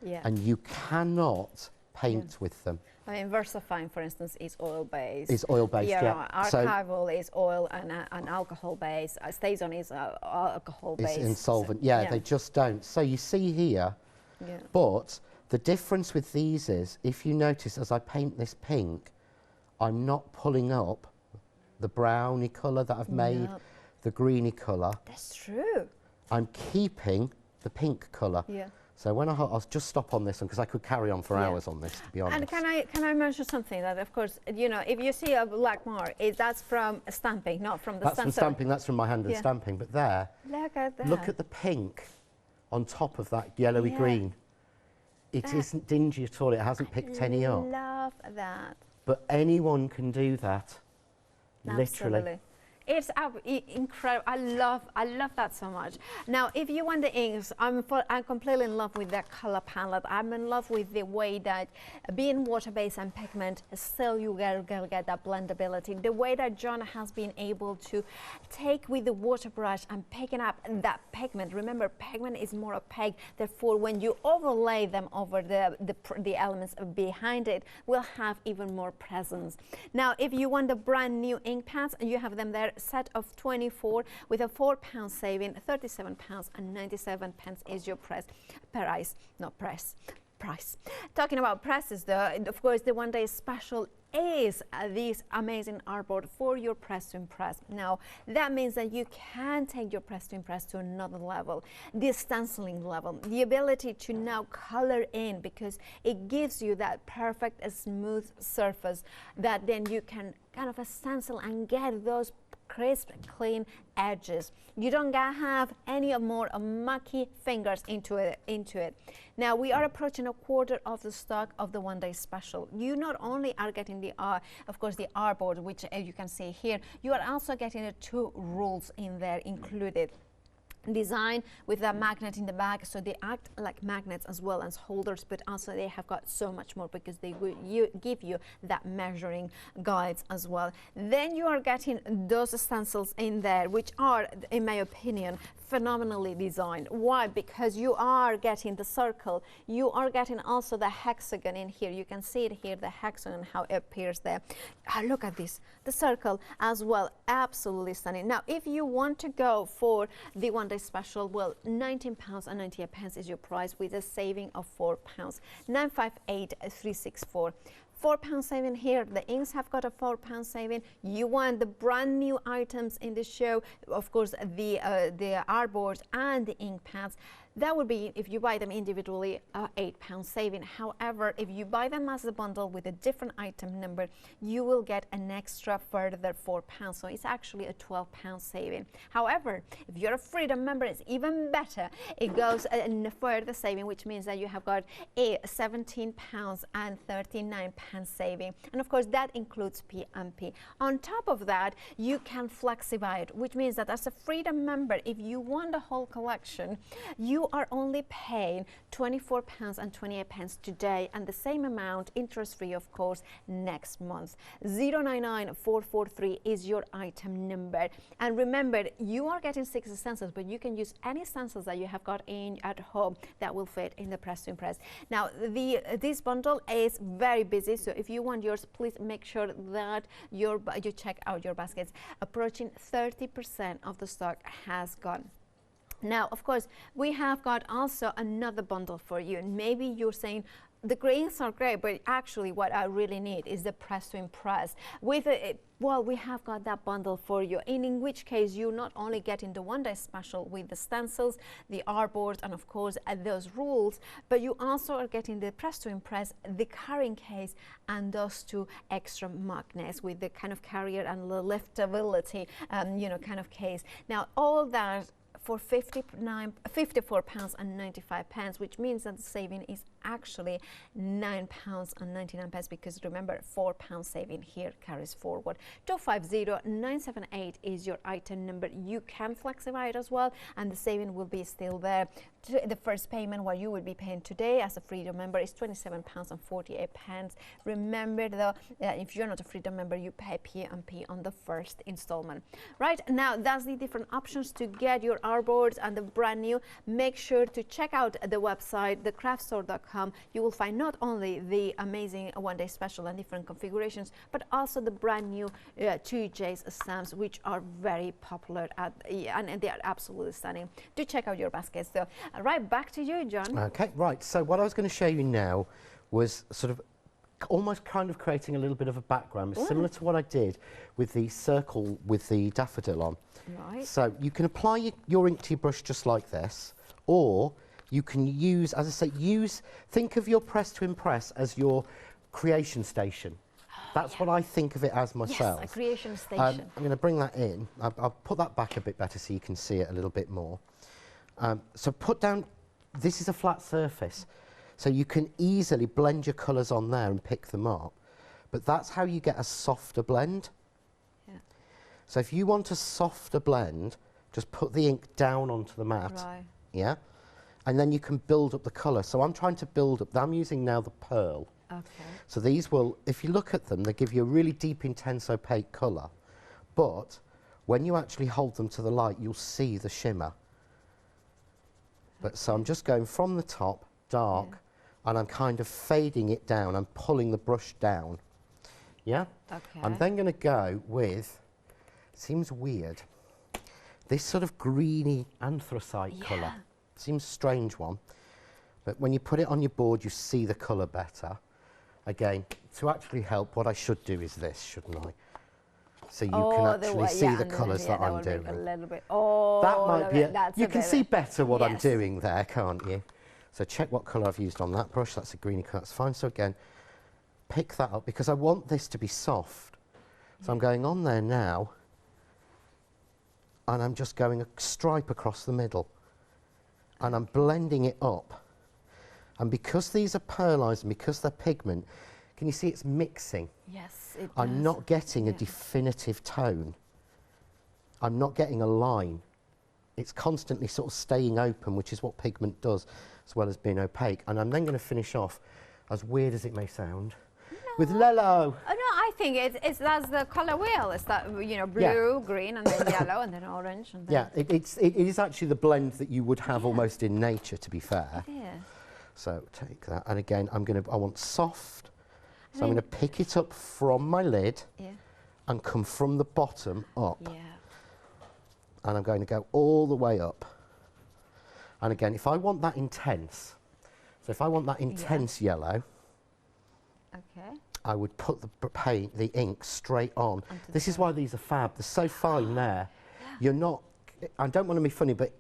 Yeah. And you cannot paint with them. I mean, VersaFine, for instance, is oil-based. It's oil-based, yeah. Archival is oil and alcohol-based. StazOn is alcohol-based. It's insolvent. So, yeah, they just don't. So you see here, but the difference with these is, if you notice, as I paint this pink, I'm not pulling up the browny colour that I've made, the greeny colour. That's true. I'm keeping the pink colour. Yeah. So when I'll just stop on this one, because I could carry on for hours on this, to be honest. And can I mention something that, of course, you know, if you see a black mark, that's from stamping, not from the stencil. That's from stamping. That's from my hand and stamping. But there, look at that. look at the pink on top of that yellowy green. It isn't dingy at all. It hasn't picked any up. Love that. But anyone can do that. Literally. Absolutely. It's incredible. I love that so much. Now, if you want the inks, I'm completely in love with that color palette. I'm in love with the way that being water-based and pigment, still you get that blendability. The way that John has been able to take with the water brush and picking up that pigment. Remember, pigment is more opaque. Therefore, when you overlay them over the elements behind it, will have even more presence. Now, if you want the brand new ink pads, you have them there. Set of 24 with a £4 saving, £37.97 is your price. Talking about presses though, of course the one day special is this amazing artboard for your press to impress. Now that means that you can take your press to impress to another level, the stenciling level, the ability to now color in, because it gives you that perfect smooth surface that then you can kind of stencil and get those crisp, clean edges. You don't gotta have any more mucky fingers into it. Now we are approaching a quarter of the stock of the one day special. You not only are getting the, of course, the artboard, which you can see here, you are also getting the 2 rules in there included. Design with a magnet in the back, so they act like magnets as well as holders, but also they have got so much more because they will give you that measuring guides as well. Then you are getting those stencils in there, which are, in my opinion, phenomenally designed. Why? Because you are getting the circle, you are getting also the hexagon in here. You can see it here, the hexagon, how it appears there. Look at this, the circle as well, absolutely stunning. Now, if you want to go for the one day special, well, £19.98 is your price with a saving of £4, 958,364. £4 saving here. The inks have got a £4 saving. You want the brand new items in the show, of course, the artboards and the ink pads. That would be, if you buy them individually, £8 saving. However, if you buy them as a bundle with a different item number, you will get an extra further £4. So it's actually a £12 saving. However, if you're a Freedom member, it's even better. It goes a further saving, which means that you have got a £17.39 saving. And of course, that includes P&P. On top of that, you can flexify it, which means that as a Freedom member, if you want the whole collection, you are only paying £24.28 today, and the same amount, interest-free of course, next month. 099443 is your item number. And remember, you are getting 6 stencils, but you can use any stencils that you have got in at home that will fit in the press to impress. Now, this bundle is very busy, so if you want yours, please make sure that you check out your baskets. Approaching 30% of the stock has gone. Now, of course, we have got also another bundle for you. And maybe you're saying, the greens are great, but actually what I really need is the press to impress. With well, we have got that bundle for you, and in which case you're not only getting the one-day special with the stencils, the artboards, and of course those rules, but you also are getting the press to impress, the carrying case, and those 2 extra magnets with the kind of carrier and the liftability, you know, kind of case. Now, all that for £54.95, which means that the saving is actually £9.99, because remember, £4 saving here carries forward. 250978 is your item number. You can flexify it as well, and the saving will be still there. The first payment, what you will be paying today as a Freedom member, is £27.48. Remember though, if you're not a Freedom member, you pay P&P on the first installment. Right now, that's the different options to get your artboards and the brand new. Make sure to check out the website, thecraftstore.com. You will find not only the amazing one-day special and different configurations, but also the brand new 2J's stamps, which are very popular and they are absolutely stunning. Do check out your baskets though. Right, back to you, John. Okay, right. So what I was going to show you now was sort of almost kind of creating a little bit of a background, similar to what I did with the circle with the daffodil on. Right. So you can apply your ink to your brush just like this, or you can use, as I say, think of your press to impress as your creation station. That's what I think of it as myself. Yes, a creation station. I'm going to bring that in. I'll put that back a bit better so you can see it a little bit more. So put down, this is a flat surface, so you can easily blend your colours on there and pick them up. But that's how you get a softer blend. Yeah. So if you want a softer blend, just put the ink down onto the mat. Right. Yeah? And then you can build up the colour. So I'm trying to build up, I'm using now the pearl. Okay. So these will, if you look at them, they give you a really deep, intense, opaque colour. But when you actually hold them to the light, you'll see the shimmer. But so I'm just going from the top, dark, and I'm kind of fading it down. I'm pulling the brush down. Yeah? Okay. I'm then going to go with, seems weird, this sort of greeny anthracite colour. Seems a strange one. But when you put it on your board, you see the colour better. Again, to actually help, what I should do is this, shouldn't I? So you can actually see the colours that I'm doing. A little bit. Oh, that might be you can see better what I'm yes. doing there, can't you? So check what colour I've used on that brush. That's a greeny colour. That's fine. So again, pick that up because I want this to be soft. So I'm going on there now, and I'm just going a stripe across the middle, and I'm blending it up. And because these are pearlised and because they're pigment, can you see it's mixing? Yes, it does. I'm not getting a definitive tone. I'm not getting a line. It's constantly sort of staying open, which is what pigment does, as well as being opaque. And I'm then going to finish off, as weird as it may sound, with Lello. Oh, no, I think that's the colour wheel. It's that, you know, blue, green, and then yellow, and then orange. And then it is actually the blend that you would have almost in nature, to be fair. It is. So take that, and again, I want soft. So I'm going to pick it up from my lid and come from the bottom up. Yeah. And I'm going to go all the way up. And again, if I want that intense, so if I want that intense yellow, I would put the ink straight on. This is why these are fab. They're so fine there. You're not, I don't want to be funny, but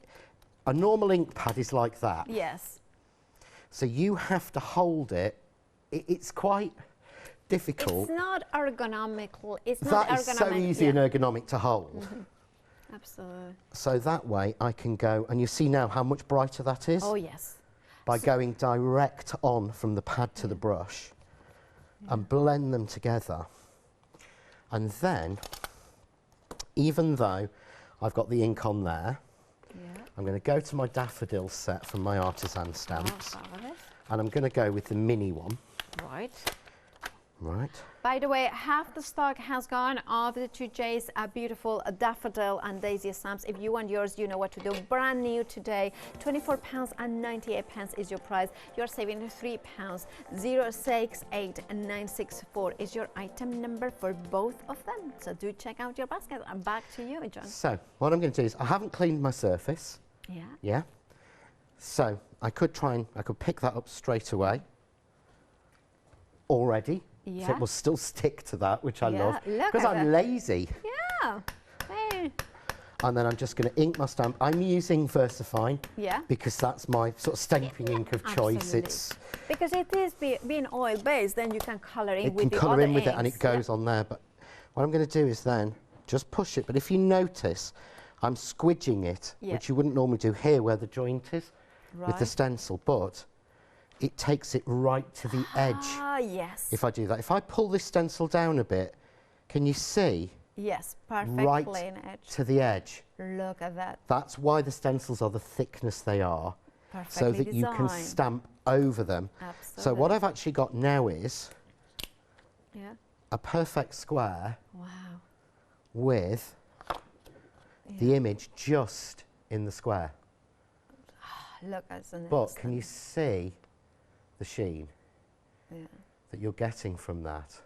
a normal ink pad is like that. Yes. So you have to hold it. It's quite difficult. It's not ergonomical. It's not that ergonomic. is so easy and ergonomic to hold. Absolutely. So that way I can go, and you see now how much brighter that is? Oh, yes. By going direct on from the pad to the brush and blend them together. And then, even though I've got the ink on there, I'm going to go to my daffodil set from my artisan stamps, and I'm going to go with the mini one. Right. Right. By the way, half the stock has gone of the 2J's beautiful daffodil and daisy stamps. If you want yours, you know what to do. Brand new today, £24.98 is your price. You're saving £3. 068964 is your item number for both of them. So do check out your basket. I'm back to you, John. So what I'm going to do is, I haven't cleaned my surface. Yeah. Yeah. So I could pick that up straight away already. Yeah. So it will still stick to that, which I love, look because at I'm lazy. Yeah. Hey. And then I'm just going to ink my stamp. I'm using VersaFine, because that's my sort of stamping ink of choice. It's because it is being oil based, then you can colour in with the other inks. You can colour in with it, and it goes on there. But what I'm going to do is then just push it. But if you notice, I'm squidging it, which you wouldn't normally do here, where the joint is with the stencil. But it takes it right to the edge. Ah, yes. If I do that. If I pull this stencil down a bit, can you see? Yes, perfectly right in edge. to the edge. Look at that. That's why the stencils are the thickness they are. Perfectly so that designed. you can stamp over them. Absolutely. So what I've actually got now is a perfect square with the image just in the square. Look at the But can you see the sheen that you're getting from that?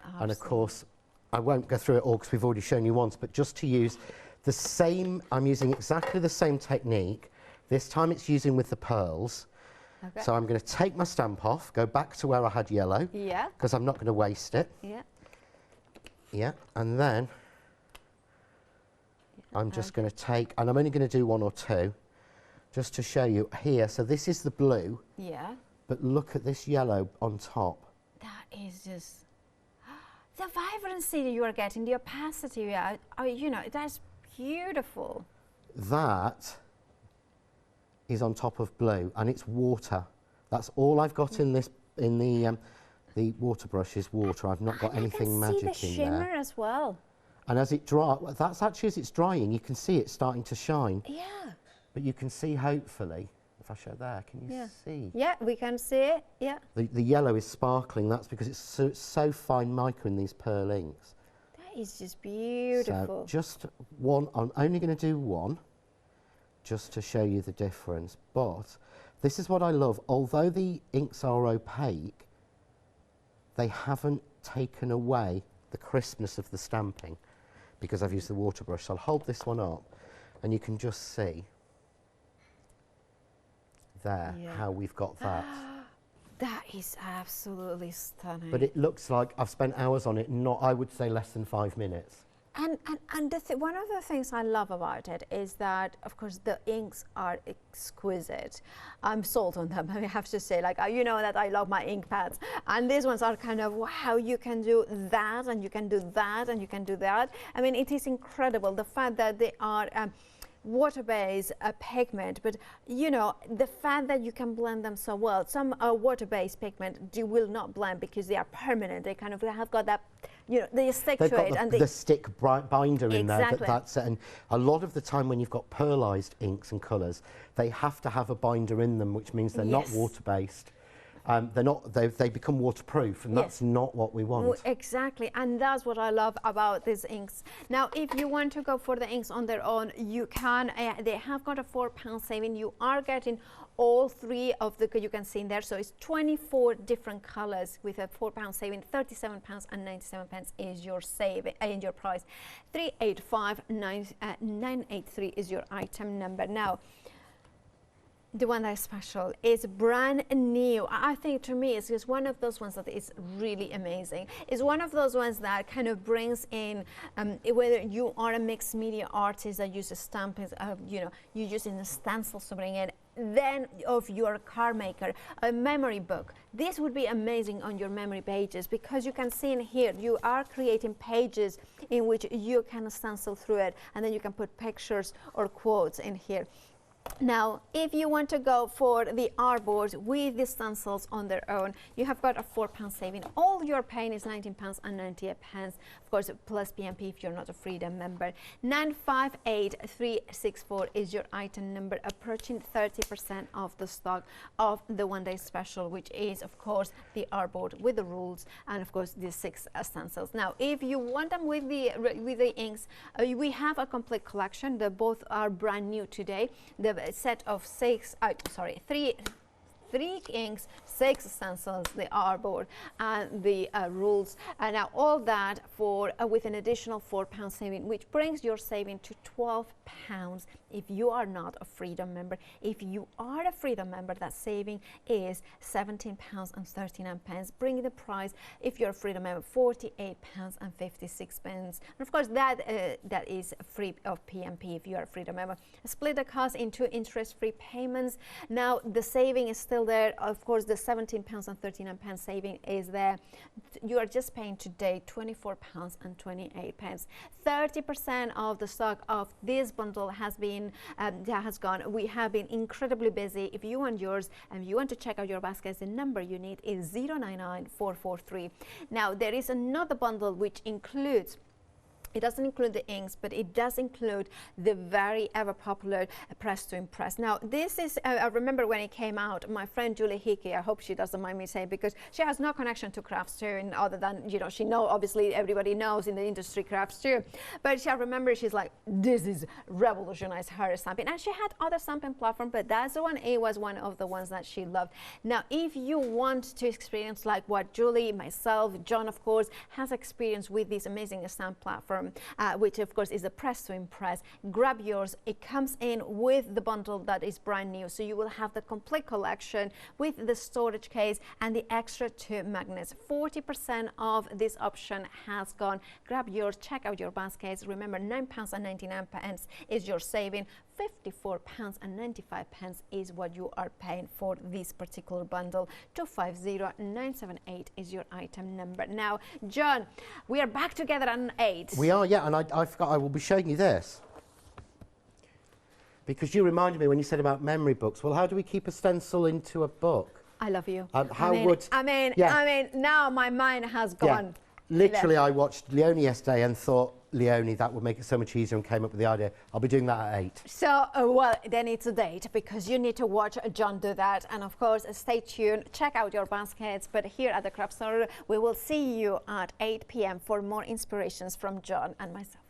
Absolutely. And of course, I won't go through it all because we've already shown you once, but just to use the same, I'm using exactly the same technique. This time it's using with the pearls. Okay. So I'm going to take my stamp off, go back to where I had yellow, because I'm not going to waste it. Yeah, and then I'm just going to take, and I'm only going to do one or two, just to show you here. So this is the blue. Yeah. But look at this yellow on top. That is just the vibrancy you are getting, the opacity. You know, that's beautiful. That is on top of blue, and it's water. That's all I've got in this. In the water brush is water. I've not got anything magic in there. I can see the shimmer as well. And as it dries, that's actually as it's drying, you can see it starting to shine. Yeah. But you can see, hopefully, if I show there, can you see? Yeah, we can see it, The yellow is sparkling. That's because it's so fine micro in these pearl inks. That is just beautiful. So just one, I'm only going to do one, just to show you the difference. But this is what I love. Although the inks are opaque, they haven't taken away the crispness of the stamping, because I've used the water brush. So I'll hold this one up, and you can just see there how we've got that. That is absolutely stunning. But it looks like I've spent hours on it, not, I would say, less than 5 minutes. And one of the things I love about it is that, of course, the inks are exquisite. I'm sold on them, I have to say. Like, you know that I love my ink pads. And these ones are kind of, wow, you can do that, and you can do that, and you can do that. I mean, it is incredible, the fact that they are water-based pigment, but you know, the fact that you can blend them so well. Some water-based pigment will not blend because they are permanent. They kind of have got that, you know, they stick They've to got it. And the stick binder in there. Exactly. That's it. And a lot of the time when you've got pearlized inks and colours, they have to have a binder in them, which means they're not water-based. They're not. They become waterproof, and that's not what we want. Well, exactly, and that's what I love about these inks. Now, if you want to go for the inks on their own, you can. They have got a £4 saving. You are getting all three of the, you can see in there. So it's 24 different colors with a £4 saving. £37.97 is your saving in your price. 385983 is your item number. Now, The one that is special is brand new. I think to me it's just one of those ones that is really amazing. It's one of those ones that kind of brings in, whether you are a mixed media artist that uses stampings, you know, you're using the stencils to bring in, then of your card maker, a memory book. This would be amazing on your memory pages, because you can see in here you are creating pages in which you can stencil through it, and then you can put pictures or quotes in here. Now, if you want to go for the Artboards with the stencils on their own, you have got a £4 saving. All you're paying is £19.98, of course, plus PMP if you're not a Freedom member. 958364 is your item number, approaching 30% of the stock of the one-day special, which is, of course, the Artboard with the rules and, of course, the 6 stencils. Now, if you want them with the inks, we have a complete collection. They both are brand new today. The set of 3 inks, 6 stencils, the Artboard, and the rules, and now all that for with an additional £4 saving, which brings your saving to £12 if you are not a Freedom member. If you are a Freedom member, that saving is £17.39, bringing the price, if you're a Freedom member, £48.56. And of course, that is free of PMP if you are a Freedom member. Split the cost into interest-free payments. Now, the saving is still there. Of course, the £17.39 saving is there. You are just paying today £24.28. 30% of the stock of this bundle has been gone. We have been incredibly busy. If you want yours and you want to check out your baskets, the number you need is 099443. Now, there is another bundle which includes, it doesn't include the inks, but it does include the very ever popular Press to Impress. Now, this is, I remember when it came out, my friend Julie Hickey, I hope she doesn't mind me saying, because she has no connection to crafts too, and other than, you know, she knows, obviously everybody knows in the industry crafts too, but I remember she's like, this is revolutionized her stamping. And she had other stamping platforms, but that's the one, it was one of the ones that she loved. Now, if you want to experience like what Julie, myself, John, of course, has experienced with this amazing stamp platform, which of course is a Press to Impress, grab yours. It comes in with the bundle that is brand new, so you will have the complete collection with the storage case and the extra 2 magnets. 40% of this option has gone. Grab yours, check out your baskets. Remember, £9.99 is your saving. £54.95 is what you are paying for this particular bundle. 250978 is your item number. Now, John, we are back together on 8. We are, yeah, and I forgot I will be showing you this, because you reminded me when you said about memory books. Well, how do we keep a stencil into a book? I love you. I mean, now my mind has gone. Yeah. Literally, I watched Leonie yesterday and thought, Leonie, that would make it so much easier, and came up with the idea. I'll be doing that at 8. So, well, then it's a date, because you need to watch John do that. And of course, stay tuned, check out your baskets. But here at the Craft Store, we will see you at 8 p.m. for more inspirations from John and myself.